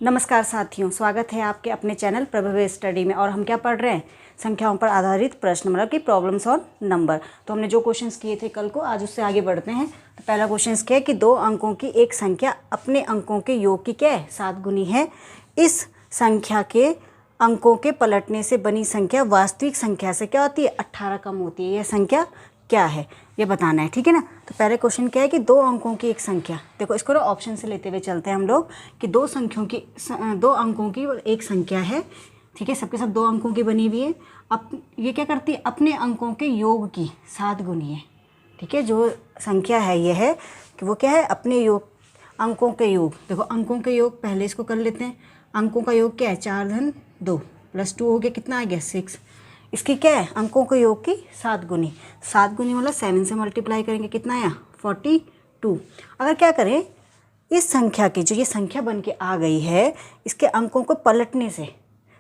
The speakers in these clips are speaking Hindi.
नमस्कार साथियों, स्वागत है आपके अपने चैनल प्रभव स्टडी में। और हम क्या पढ़ रहे हैं? संख्याओं पर आधारित प्रश्न, मतलब कि प्रॉब्लम्स ऑन नंबर। तो हमने जो क्वेश्चंस किए थे कल को, आज उससे आगे बढ़ते हैं। तो पहला क्वेश्चन क्या है कि 2 अंकों की एक संख्या अपने अंकों के योग की क्या है? 7 गुनी है। इस संख्या के अंकों के पलटने से बनी संख्या वास्तविक संख्या से क्या होती है? 18 कम होती है। यह संख्या क्या है, ये बताना है, ठीक है ना। तो पहले क्वेश्चन क्या है कि 2 अंकों की एक संख्या, देखो इसको ना ऑप्शन से लेते हुए चलते हैं हम लोग कि 2 अंकों की एक संख्या है, ठीक है, सबके सब 2 अंकों की बनी हुई है। अब ये क्या करती है? अपने अंकों के योग की 7 गुनी है, ठीक है। जो संख्या है ये है कि वो क्या है? अपने योग, अंकों के योग। देखो अंकों के योग पहले इसको कर लेते हैं। अंकों का योग क्या है? 4 धन 2 प्लस 2 हो गया, कितना आ गया? 6। इसकी क्या है? अंकों के योग की 7 गुनी। 7 गुनी मतलब 7 से मल्टीप्लाई करेंगे, कितना आया? 42। अगर क्या करें, इस संख्या की जो ये संख्या बन के आ गई है, इसके अंकों को पलटने से,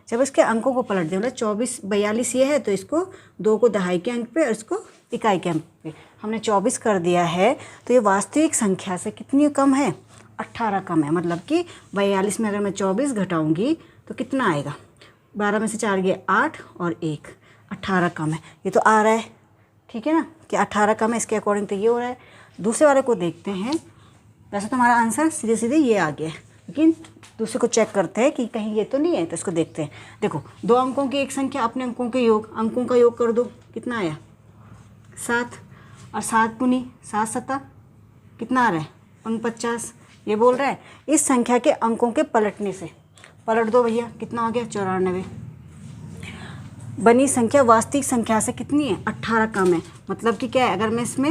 जब इसके अंकों को पलट दें, मतलब 24 42 ये है, तो इसको 2 को दहाई के अंक पे और इसको इकाई के अंक पे हमने 24 कर दिया है। तो ये वास्तविक संख्या से कितनी कम है? 18 कम है। मतलब कि 42 में अगर मैं 24 घटाऊँगी तो कितना आएगा? 12 में से 4 गए 8 और 1, 18 कम है। ये तो आ रहा है, ठीक है ना, कि 18 कम है, इसके अकॉर्डिंग तो ये हो रहा है। दूसरे वाले को देखते हैं। वैसे तो हमारा आंसर सीधे सीधे ये आ गया है, लेकिन दूसरे को चेक करते हैं कि कहीं ये तो नहीं है, तो इसको देखते हैं। देखो 2 अंकों की एक संख्या अपने अंकों के योग, अंकों का योग कर दो, कितना आया? 7। और 7 गुनी 7 7 कितना आ रहा है? 49। ये बोल रहा है इस संख्या के अंकों के पलटने से, पलट दो भैया, कितना हो गया? 94। बनी संख्या वास्तविक संख्या से कितनी है? 18 कम है। मतलब कि क्या है? अगर मैं इसमें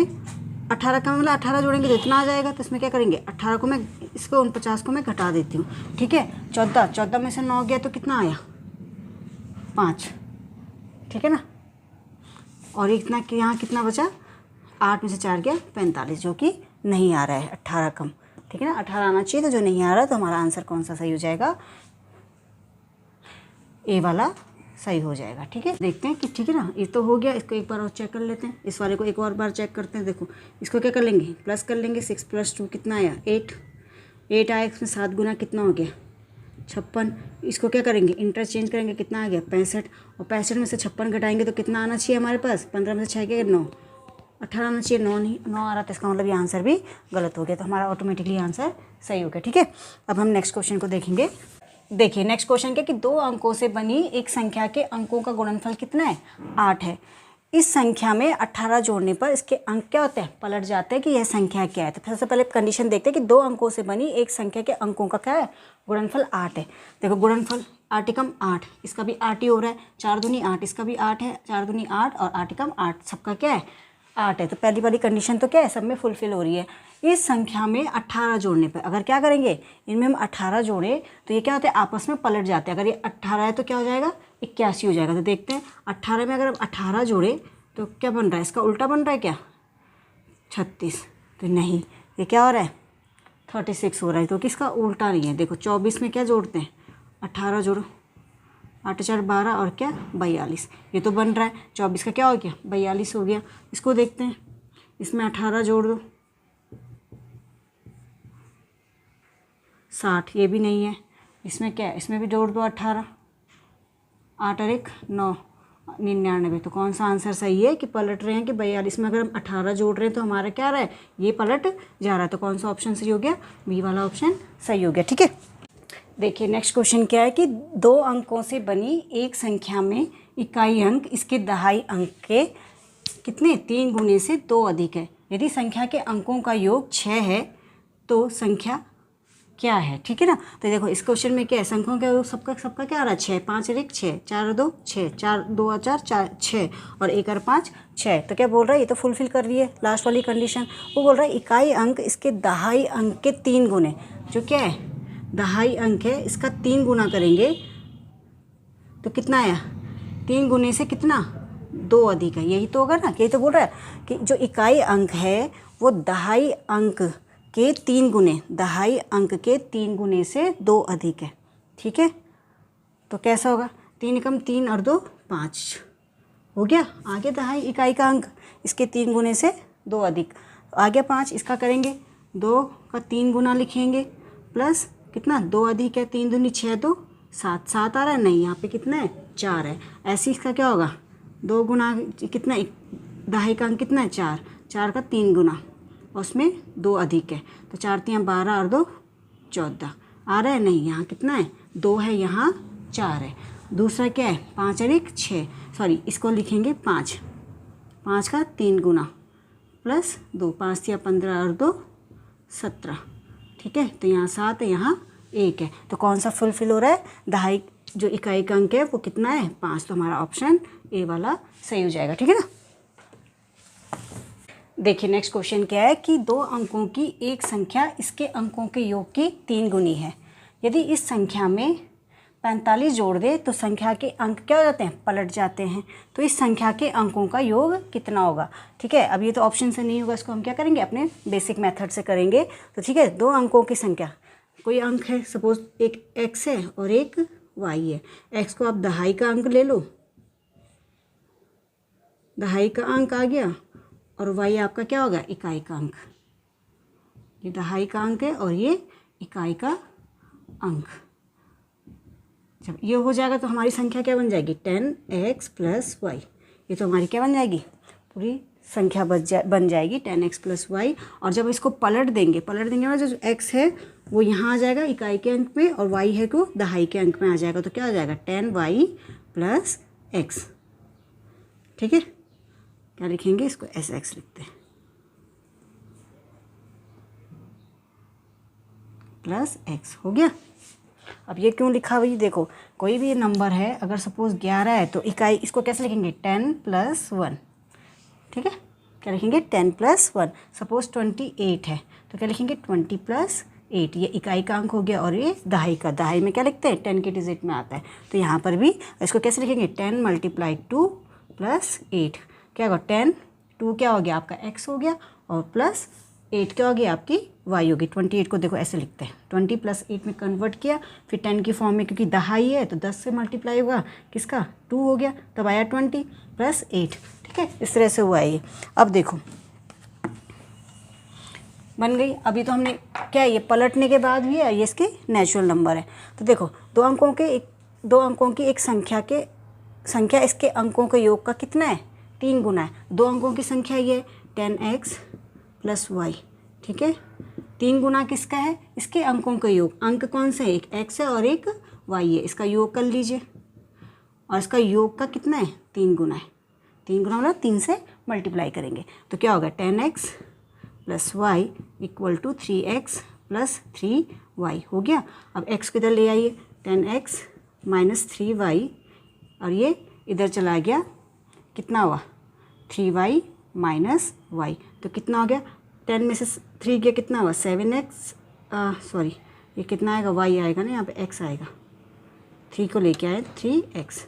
18 कम मतलब 18 जोड़ेंगे तो इतना आ जाएगा। तो इसमें क्या करेंगे? 18 को मैं, इसको 49 को मैं घटा देती हूँ, ठीक है। 14 में से 9 गया तो कितना आया? 5, ठीक है ना। और इतना कि यहाँ कितना बचा? 8 में से 4 गया 45, जो कि नहीं आ रहा है 18 कम, ठीक है ना। 18 आना चाहिए, तो जो नहीं आ रहा, तो हमारा आंसर कौन सा सही हो जाएगा? ए वाला सही हो जाएगा, ठीक है। देखते हैं कि ठीक है ना, ये तो हो गया। इसको एक बार और चेक कर लेते हैं, इस वाले को एक और बार चेक करते हैं। देखो इसको क्या कर लेंगे? प्लस कर लेंगे। 6 + 2 कितना आया? 8 आया। इसमें 7 गुना कितना हो गया? 56। इसको क्या करेंगे? इंटरचेंज करेंगे, कितना आ गया? 65। और 65 में से 56 घटाएंगे तो कितना आना चाहिए हमारे पास? 15 में से 6 गया 9, 18 आना चाहिए। 9 नहीं, 9 आ रहा था, इसका मतलब ये आंसर भी गलत हो गया। तो हमारा ऑटोमेटिकली आंसर सही हो गया, ठीक है। अब हम नेक्स्ट क्वेश्चन को देखेंगे। देखिए नेक्स्ट क्वेश्चन क्या कि 2 अंकों से बनी एक संख्या के अंकों का गुणनफल कितना है? 8 है। इस संख्या में 18 जोड़ने पर इसके अंक क्या होते हैं? पलट जाते हैं कि यह संख्या क्या है। तो सबसे पहले कंडीशन देखते हैं कि 2 अंकों से बनी एक संख्या के अंकों का क्या है? गुणनफल 8 है। देखो गुणनफल 8 एकम 8, इसका भी 8 ही हो रहा है। 4 दूनी 8, इसका भी 8 है। 4 दूनी 8 और 8 एकम 8, सबका क्या है? 8 है। तो पहली वाली कंडीशन तो क्या है? सब में फुलफिल हो रही है। इस संख्या में 18 जोड़ने पर अगर क्या करेंगे, इनमें हम 18 जोड़े तो ये क्या होता है? आपस में पलट जाते हैं। अगर ये 18 है तो क्या हो जाएगा? 81 हो जाएगा। तो देखते हैं 18 में अगर हम 18 जोड़े तो क्या बन रहा है? इसका उल्टा बन रहा है क्या? 36। तो नहीं, ये क्या हो रहा है? 36 हो रहा है, क्योंकि इसका उल्टा नहीं है। देखो 24 में क्या जोड़ते हैं? 18 जोड़ो, 8 4 12 और क्या? 42। ये तो बन रहा है। 24 का क्या हो गया? 42 हो गया। इसको देखते हैं, इसमें 18 जोड़ दो, 60। ये भी नहीं है। इसमें क्या है? इसमें भी जोड़ दो 18, 8 और 1 9, 99। तो कौन सा आंसर सही है कि पलट रहे हैं कि 42 में अगर हम 18 जोड़ रहे हैं तो हमारा क्या रहा है? ये पलट जा रहा है। तो कौन सा ऑप्शन सही हो गया? बी वाला ऑप्शन सही हो गया, ठीक है। देखिए नेक्स्ट क्वेश्चन क्या है कि 2 अंकों से बनी एक संख्या में इकाई अंक इसके दहाई अंक के कितने? 3 गुने से 2 अधिक है। यदि संख्या के अंकों का योग 6 है तो संख्या क्या है, ठीक है ना। तो देखो इस क्वेश्चन में क्या है? संख्याओं का योग सबका क्या आ रहा है? 6। 5 और 1 6, 4 और 2 6, 4 2 और 4 6 और 1 और 5 6। तो क्या बोल रहा है? ये तो फुलफिल कर रही है लास्ट वाली कंडीशन। वो बोल रहा है इकाई अंक इसके दहाई अंक के 3 गुने, जो क्या है? दहाई अंक है, इसका 3 गुना करेंगे तो कितना आया? 3 गुने से कितना? 2 अधिक है। यही तो होगा ना, यही तो बोल रहा है कि जो इकाई अंक है वो दहाई अंक के 3 गुने, दहाई अंक के 3 गुने से 2 अधिक है, ठीक है। तो कैसा होगा? 3 एकम 3 और 2 5 हो गया। आगे दहाई इकाई का अंक इसके 3 गुने से 2 अधिक, आ गया 5। इसका करेंगे 2 का 3 गुना लिखेंगे प्लस कितना 2 अधिक है 3 दूनी 6 2 7 7 आ रहा है, नहीं यहाँ पे कितना है 4 है। ऐसे इसका क्या होगा 2 गुना कितना दहाई का अंक कितना है 4, 4 का 3 गुना और उसमें 2 अधिक है तो 4 3 12 और 2 14 आ रहा है, नहीं यहाँ कितना है 2 है, यहाँ 4 है। दूसरा क्या है 5 और 1 6, सॉरी इसको लिखेंगे 5, 5 का 3 गुना प्लस 2, 5 या 15 और 2 17, ठीक है। तो यहाँ 7 है, यहाँ 1 है, तो कौन सा फुलफिल हो रहा है, दहाई जो इकाई का अंक है वो कितना है 5, तो हमारा ऑप्शन ए वाला सही हो जाएगा, ठीक है ना। देखिए नेक्स्ट क्वेश्चन क्या है कि 2 अंकों की एक संख्या इसके अंकों के योग की 3 गुनी है। यदि इस संख्या में 45 जोड़ दे तो संख्या के अंक क्या हो जाते हैं, पलट जाते हैं। तो इस संख्या के अंकों का योग कितना होगा, ठीक है। अब ये तो ऑप्शन से नहीं होगा, इसको हम क्या करेंगे अपने बेसिक मेथड से करेंगे। तो ठीक है 2 अंकों की संख्या, कोई अंक है सपोज एक x है और एक y है। x को आप दहाई का अंक ले लो, दहाई का अंक आ गया, और y आपका क्या होगा इकाई का अंक। ये दहाई का अंक है और ये इकाई का अंक। जब ये हो जाएगा तो हमारी संख्या क्या बन जाएगी 10x प्लस y। ये तो हमारी क्या बन जाएगी पूरी संख्या बन जाएगी 10x प्लस y। और जब इसको पलट देंगे मतलब जो x है वो यहाँ आ जाएगा इकाई के अंक में और y है को दहाई के अंक में आ जाएगा, तो क्या आ जाएगा 10y प्लस x, ठीक है। क्या लिखेंगे इसको sx लिखते हैं प्लस x हो गया। अब ये क्यों लिखा भाई, देखो कोई भी नंबर है अगर सपोज 11 है तो इकाई इसको कैसे लिखेंगे 10 प्लस 1, ठीक है। क्या लिखेंगे 10 प्लस 1। सपोज 28 है तो क्या लिखेंगे 20 प्लस 8, ये इकाई का अंक हो गया और ये दहाई का, दहाई में क्या लिखते हैं 10 के डिजिट में आता है। तो यहाँ पर भी इसको कैसे लिखेंगे 10 मल्टीप्लाई 2 प्लस 8, क्या होगा 10 2 क्या हो गया आपका x हो गया और प्लस 8 क्या हो गया आपकी y होगी। 28 को देखो ऐसे लिखते हैं 20 प्लस 8 में कन्वर्ट किया, फिर 10 की फॉर्म में क्योंकि दहाई है तो 10 से मल्टीप्लाई होगा किसका 2 हो गया, तब आया 20 प्लस 8, ठीक है। इस तरह से हुआ है ये। अब देखो बन गई। अभी तो हमने क्या है ये पलटने के बाद भी है, ये इसके नेचुरल नंबर है। तो देखो 2 अंकों की एक संख्या इसके अंकों के योग का कितना है 3 गुना है। 2 अंकों की संख्या ये 10x प्लस y, ठीक है। 3 गुना किसका है इसके अंकों का योग। अंक कौन से है, एक x है और एक y है, इसका योग कर लीजिए और इसका योग का कितना है 3 गुना है। 3 गुना मतलब 3 से मल्टीप्लाई करेंगे तो क्या होगा 10x plus y equal to 3x plus 3y हो गया। अब x को इधर ले आइए 10x माइनस 3y और ये इधर चला गया, कितना हुआ 3y माइनस y, तो कितना हो गया 10 में से 3 गया कितना हुआ 7x, सॉरी ये कितना आएगा y आएगा ना, यहाँ पे x आएगा, 3 को लेके आए 3x,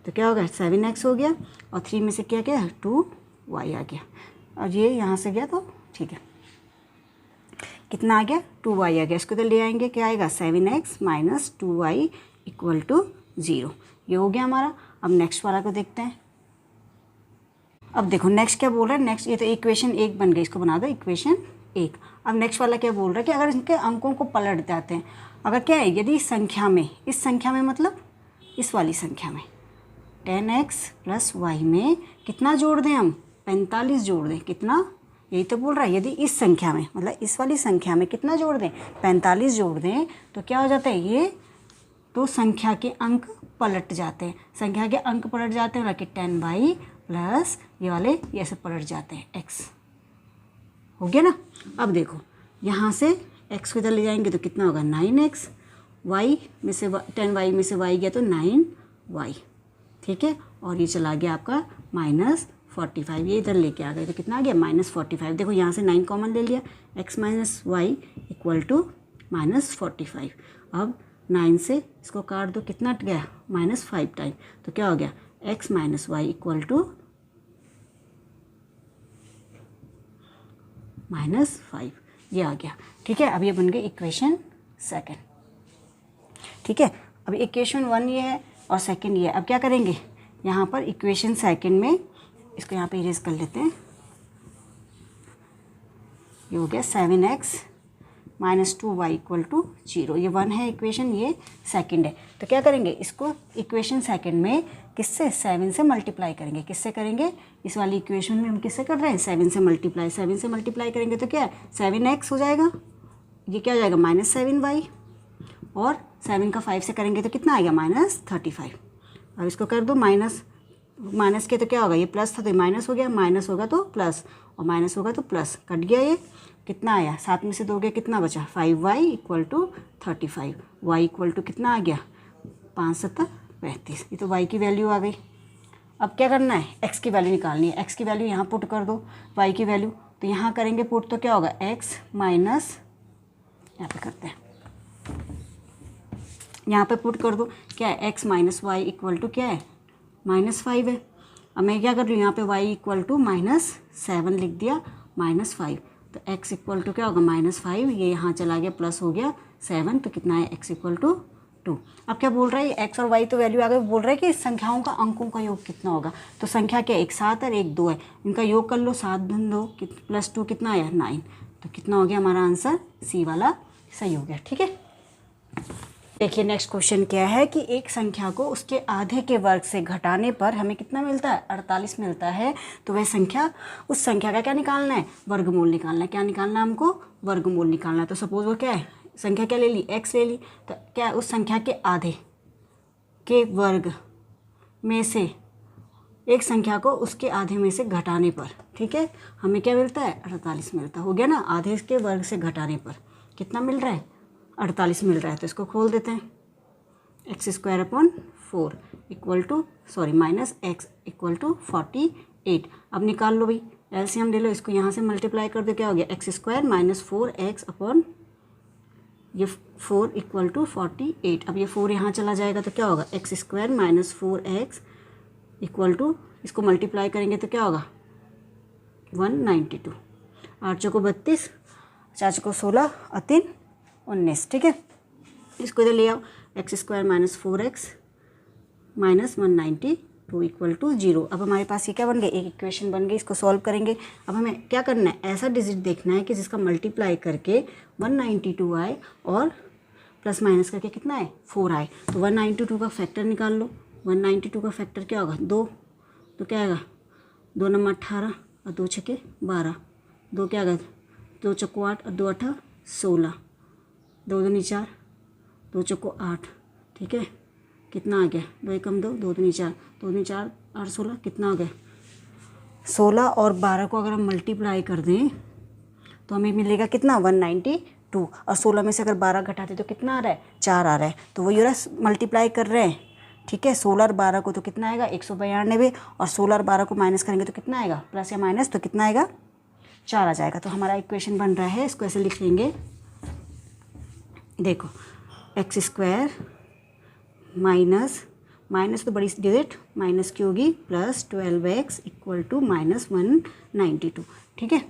तो क्या हो गया 7x हो गया और 3 में से क्या गया 2y आ गया और ये यहाँ से गया तो ठीक है कितना आ गया 2y आ गया। इसको तो ले आएंगे क्या आएगा 7x minus 2y equal to 0, ये हो गया हमारा। अब नेक्स्ट वाला को देखते हैं। अब देखो नेक्स्ट क्या बोल रहा है, नेक्स्ट ये तो इक्वेशन 1 बन गई, इसको बना दो इक्वेशन 1। अब नेक्स्ट वाला क्या बोल रहा है कि अगर इनके अंकों को पलट जाते हैं, अगर क्या है यदि इस संख्या में मतलब इस वाली संख्या में 10x प्लस y में कितना जोड़ दें हम 45 जोड़ दें, कितना यही तो बोल रहा है। यदि इस संख्या में मतलब इस वाली संख्या में कितना जोड़ दें 45 जोड़ दें तो क्या हो जाता है ये तो संख्या के अंक पलट जाते हैं। संख्या के अंक पलट जाते हैं कि 10y प्लस ये वाले ये ऐसे पलट जाते हैं x, हो गया ना। अब देखो यहाँ से x को इधर ले जाएंगे तो कितना होगा 9x, y में से 10y में से y गया तो 9y, ठीक है। और ये चला गया आपका माइनस 45, ये इधर लेके आ गए तो कितना आ गया माइनस 45। देखो यहाँ से 9 कॉमन ले लिया, x minus y equal to minus 45। अब 9 से इसको काट दो, कितना हट गया माइनस 5 टाइम, तो क्या हो गया x minus y equal to minus 5, ये आ गया, ठीक है। अब ये बन गई इक्वेशन 2, ठीक है। अब इक्वेशन 1 ये है और 2 ये है। अब क्या करेंगे यहाँ पर इक्वेशन 2 में इसको यहाँ पे इरेज कर लेते हैं। ये हो गया 7x -2y इक्वल टू 0। ये 1 है इक्वेशन, ये सेकंड है। तो क्या करेंगे, इसको इक्वेशन सेकंड में किससे, 7 से मल्टीप्लाई करेंगे। किससे करेंगे, इस वाली इक्वेशन में हम किससे कर रहे हैं, 7 से मल्टीप्लाई। 7 से मल्टीप्लाई करेंगे तो क्या है, 7x हो जाएगा, ये क्या हो जाएगा -7y, और 7 का 5 से करेंगे तो कितना आएगा, -35। अब इसको कर दो माइनस के, तो क्या होगा, ये प्लस था तो माइनस हो गया, माइनस होगा तो प्लस, और माइनस होगा तो प्लस, कट गया। ये कितना आया, 7 में से 2 गया, कितना बचा, 5y equal to 35। y equal to कितना आ गया, 5 7 35। ये तो y की वैल्यू आ गई। अब क्या करना है, x की वैल्यू निकालनी है। x की वैल्यू यहाँ पुट कर दो, y की वैल्यू तो यहाँ करेंगे पुट, तो क्या होगा, x माइनस, यहाँ पे करते हैं, यहाँ पे पुट कर दो, क्या है, x minus y equal to क्या है, -5 है। अब मैं क्या कर रही हूँ, यहाँ पे y इक्वल टू -7 लिख दिया, -5, तो x इक्वल टू क्या होगा, -5, ये यहाँ चला गया, प्लस हो गया 7, तो कितना है, x इक्वल टू 2। अब क्या बोल रहा है, x और y तो वैल्यू आ गई, बोल रहा है कि संख्याओं का अंकों का योग कितना होगा। तो संख्या क्या, एक 7 और एक 2 है, इनका योग कर लो, 7 × 2 +2 कितना आया, 9। तो कितना हो गया हमारा आंसर, सी वाला सही हो गया। ठीक है, देखिए नेक्स्ट क्वेश्चन क्या है कि एक संख्या को उसके आधे के वर्ग से घटाने पर हमें कितना मिलता है, 48 मिलता है। तो वह संख्या, उस संख्या का क्या निकालना है, वर्गमूल निकालना है। क्या निकालना है हमको, वर्गमूल निकालना है। तो सपोज वो क्या है, संख्या क्या ले ली, x ले ली, तो क्या उस संख्या के आधे के वर्ग में से एक संख्या को उसके आधे में से घटाने पर, ठीक है, हमें क्या मिलता है, 48 मिलता है। हो गया ना, आधे के वर्ग से घटाने पर कितना मिल रहा है, 48 मिल रहा है। तो इसको खोल देते हैं, x²/4 equal to -x equal to 48। अब निकाल लो भाई, एलसीएम ले लो, इसको यहाँ से मल्टीप्लाई कर दो, क्या हो गया, x² - 4x अपॉन ये 4 इक्वल टू 48। अब ये 4 यहाँ चला जाएगा तो क्या होगा, x² - 4x इक्वल टू, इसको मल्टीप्लाई करेंगे तो क्या होगा, 192। 8 चौको 32, 4 चौको 16 और 3 19। ठीक है, इसको इधर ले आओ, x² - 4x - 192 इक्वल टू 0। अब हमारे पास ये क्या बन गया, एक इक्वेशन बन गई, इसको सॉल्व करेंगे। अब हमें क्या करना है, ऐसा डिजिट देखना है कि जिसका मल्टीप्लाई करके 192 आए और प्लस माइनस करके कितना है, 4 आए। तो 192 का फैक्टर निकाल लो। 192 का फैक्टर क्या होगा, 2, तो क्या आएगा, 2 × 18 और 2 × 6 12, 2 क्या आएगा, 2 × 8 और 2 × 8 16, 2 × 2 = 4, 2 × 8। ठीक है, कितना आ गया, 2 × 1 = 2, 2 × 2 = 4, 2 × 4 = 8 16, कितना आ गया 16। और 12 को अगर हम मल्टीप्लाई कर दें तो हमें मिलेगा कितना, 192। और 16 में से अगर 12 घटाते तो कितना आ रहा है, 4 आ रहा है। तो वही हो रहा है, मल्टीप्लाई कर रहे हैं। ठीक है, 16 और 12 को तो कितना आएगा, 192, और 16 और 12 को माइनस करेंगे तो कितना आएगा, प्लस या माइनस, तो कितना आएगा, 4 आ जाएगा। तो हमारा इक्वेशन बन रहा है, इसको ऐसे लिख लेंगे, देखो x² माइनस तो बड़ी डिजिट माइनस की होगी, प्लस 12x इक्वल टू -192। ठीक है,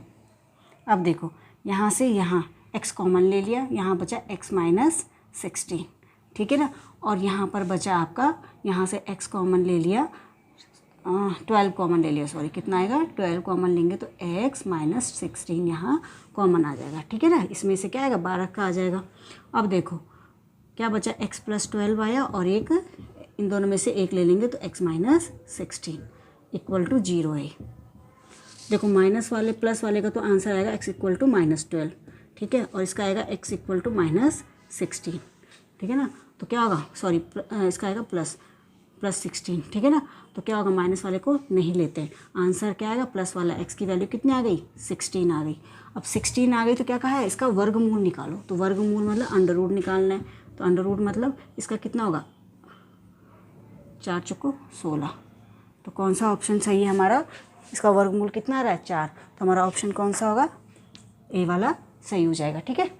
अब देखो यहाँ से यहाँ x कॉमन ले लिया, यहाँ बचा x - 16। ठीक है ना, और यहाँ पर बचा आपका, यहाँ से x कॉमन ले लिया, 12 कॉमन ले लिया, सॉरी, कितना आएगा, 12 कॉमन लेंगे तो x - 16 यहाँ कॉमन आ जाएगा। ठीक है ना, इसमें से क्या आएगा, 12 का आ जाएगा। अब देखो क्या बचा, x + 12 आया, और एक इन दोनों में से एक ले लेंगे तो x - 16 इक्वल टू 0 है। देखो माइनस वाले प्लस वाले का तो आंसर आएगा x इक्वल टू -12। ठीक है, और इसका आएगा x इक्वल टू -16। ठीक है ना, तो क्या होगा, सॉरी, इसका आएगा प्लस 16। ठीक है ना, तो क्या होगा, माइनस वाले को नहीं लेते हैं, आंसर क्या आएगा, प्लस वाला। x की वैल्यू कितनी आ गई, 16 आ गई। अब 16 आ गई तो क्या कहा है, इसका वर्गमूल निकालो। तो वर्गमूल मतलब अंडर रूट निकालना है। तो अंडर रूट मतलब इसका कितना होगा, 4 चौको 16। तो कौन सा ऑप्शन सही है हमारा, इसका वर्गमूल कितना आ रहा है, 4। तो हमारा ऑप्शन कौन सा होगा, ए वाला सही हो जाएगा। ठीक है।